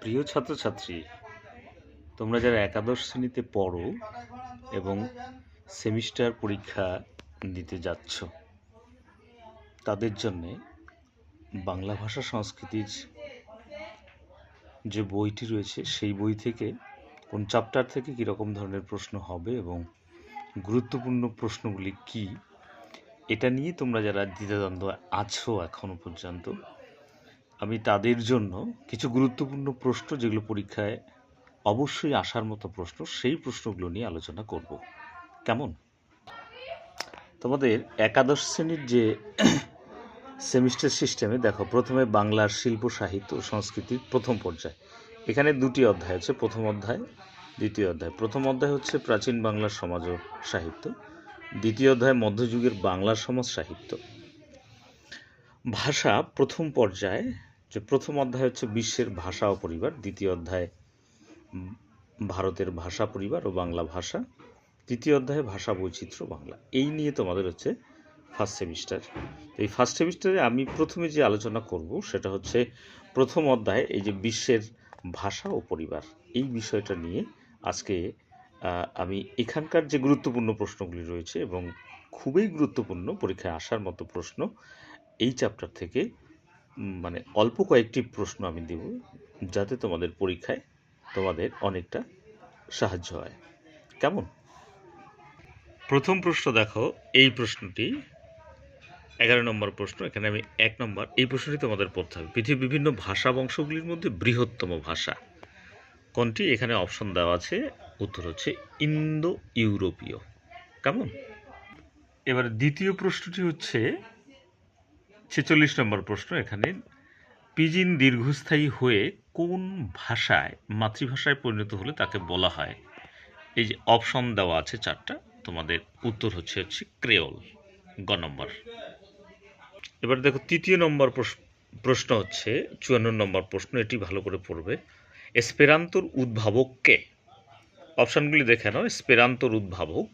প্রিয় ছাত্রছাত্রী, তোমরা যারা একাদশ শ্রেণীতে পড়ো এবং সেমিস্টার পরীক্ষা দিতে যাচ্ছ, তাদের জন্যে বাংলা ভাষা সংস্কৃতির যে বইটি রয়েছে সেই বই থেকে কোন চ্যাপ্টার থেকে কীরকম ধরনের প্রশ্ন হবে এবং গুরুত্বপূর্ণ প্রশ্নগুলি কি, এটা নিয়ে তোমরা যারা দ্বিধাদ্বন্দ্ব আছো এখনও পর্যন্ত, আমি তাদের জন্য কিছু গুরুত্বপূর্ণ প্রশ্ন, যেগুলো পরীক্ষায় অবশ্যই আসার মতো প্রশ্ন, সেই প্রশ্নগুলো নিয়ে আলোচনা করব। কেমন? তোমাদের একাদশ শ্রেণীর যে সেমিস্টার সিস্টেমে দেখো, প্রথমে বাংলার শিল্প সাহিত্য ও সংস্কৃতির প্রথম পর্যায়, এখানে দুটি অধ্যায় আছে, প্রথম অধ্যায়, দ্বিতীয় অধ্যায়। প্রথম অধ্যায় হচ্ছে প্রাচীন বাংলার সমাজ ও সাহিত্য, দ্বিতীয় অধ্যায় মধ্যযুগের বাংলার সমাজ সাহিত্য। ভাষা প্রথম পর্যায়ে যে প্রথম অধ্যায় হচ্ছে বিশ্বের ভাষা ও পরিবার, দ্বিতীয় অধ্যায় ভারতের ভাষা পরিবার ও বাংলা ভাষা, তৃতীয় অধ্যায়ে ভাষা বৈচিত্র্য বাংলা। এই নিয়ে তোমাদের হচ্ছে ফার্স্ট সেমিস্টার। এই ফার্স্ট সেমিস্টারে আমি প্রথমে যে আলোচনা করব সেটা হচ্ছে প্রথম অধ্যায়, এই যে বিশ্বের ভাষা ও পরিবার, এই বিষয়টা নিয়ে আজকে আমি এখানকার যে গুরুত্বপূর্ণ প্রশ্নগুলি রয়েছে এবং খুবই গুরুত্বপূর্ণ, পরীক্ষায় আসার মতো প্রশ্ন, এই চ্যাপ্টার থেকে মানে অল্প কয়েকটি প্রশ্ন আমি দেব, যাতে তোমাদের পরীক্ষায় তোমাদের অনেকটা সাহায্য হয়। কেমন? প্রথম প্রশ্ন দেখো, এই প্রশ্নটি 11 নম্বর প্রশ্ন। এখানে আমি 1 নম্বর, এই প্রশ্নটি তোমাদের পড়তে হবে। পৃথিবীর বিভিন্ন ভাষা বংশগুলির মধ্যে বৃহত্তম ভাষা কোনটি? এখানে অপশন দেওয়া আছে, উত্তর হচ্ছে ইন্দো ইউরোপীয়। কেমন? এবার দ্বিতীয় প্রশ্নটি হচ্ছে 46 নম্বর প্রশ্ন। এখানে পিজিন দীর্ঘস্থায়ী হয়ে কোন ভাষায়, মাতৃভাষায় পরিণত হলে তাকে বলা হয়? এই যে অপশন দেওয়া আছে 4টা, তোমাদের উত্তর হচ্ছে ক্রেওল, গ নম্বর। এবার দেখো তৃতীয় নম্বর প্রশ্ন হচ্ছে 54 নম্বর প্রশ্ন, এটি ভালো করে পড়বে। এসপেরান্তোর উদ্ভাবক কে? অপশনগুলি দেখে নাও। এসপেরান্তোর উদ্ভাবক,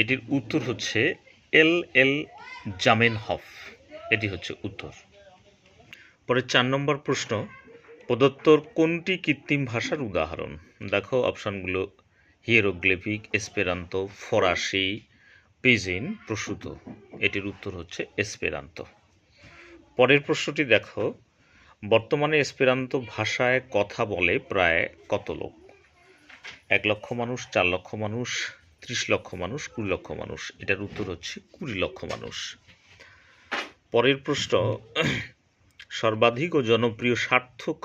এটির উত্তর হচ্ছে এল জামেনহফ, এটি হচ্ছে উত্তর। পরে 4 নম্বর প্রশ্ন, প্রদত্তর কোনটি কৃত্রিম ভাষার উদাহরণ? দেখো অপশনগুলো, হিয়েরোগ্লিফিক, এসপেরান্তো, ফরাসি, পিজিন, প্রসূতো। এটির উত্তর হচ্ছে এসপেরান্তো। পরের প্রশ্নটি দেখো, বর্তমানে এসপেরান্তো ভাষায় কথা বলে প্রায় কত লোক? 1 লক্ষ মানুষ, 4 লক্ষ মানুষ, 30 লক্ষ মানুষ, 20 লক্ষ মানুষ। এটার উত্তর হচ্ছে 20 লক্ষ মানুষ। পরের প্রশ্ন, সর্বাধিক ও জনপ্রিয় সার্থক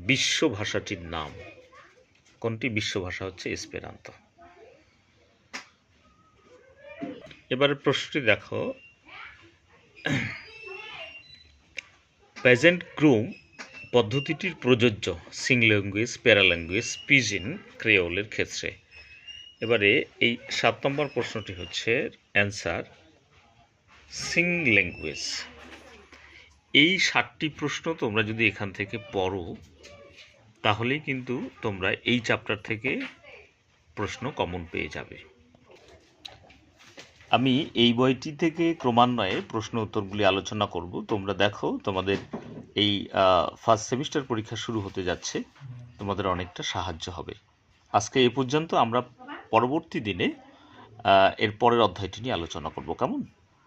বিশ্ব ভাষাটির নাম কোনটি? বিশ্ব ভাষা হচ্ছে এসপেরান্তো। এবারে প্রশ্নটি দেখো, পেজেন্ট গ্রুম পদ্ধতিটির প্রযোজ্য সিং ল্যাঙ্গুয়েজ, প্যারাল্যাঙ্গুয়েজ, পিজিন, ক্রেওলের ক্ষেত্রে। এবারে এই 7 নম্বর প্রশ্নটি হচ্ছে অ্যান্সার সিং ল্যাঙ্গুয়েজ। এই 7টি প্রশ্ন তোমরা যদি এখান থেকে পড়ো, তাহলেই কিন্তু তোমরা এই চ্যাপ্টার থেকে প্রশ্ন কমন পেয়ে যাবে। আমি এই বইটি থেকে ক্রমান্বয়ে প্রশ্ন উত্তরগুলি আলোচনা করব। তোমরা দেখো, তোমাদের এই ফার্স্ট সেমিস্টার পরীক্ষা শুরু হতে যাচ্ছে, তোমাদের অনেকটা সাহায্য হবে। আজকে এ পর্যন্ত। আমরা পরবর্তী দিনে এর পরের অধ্যায়টি নিয়ে আলোচনা করব। কেমন?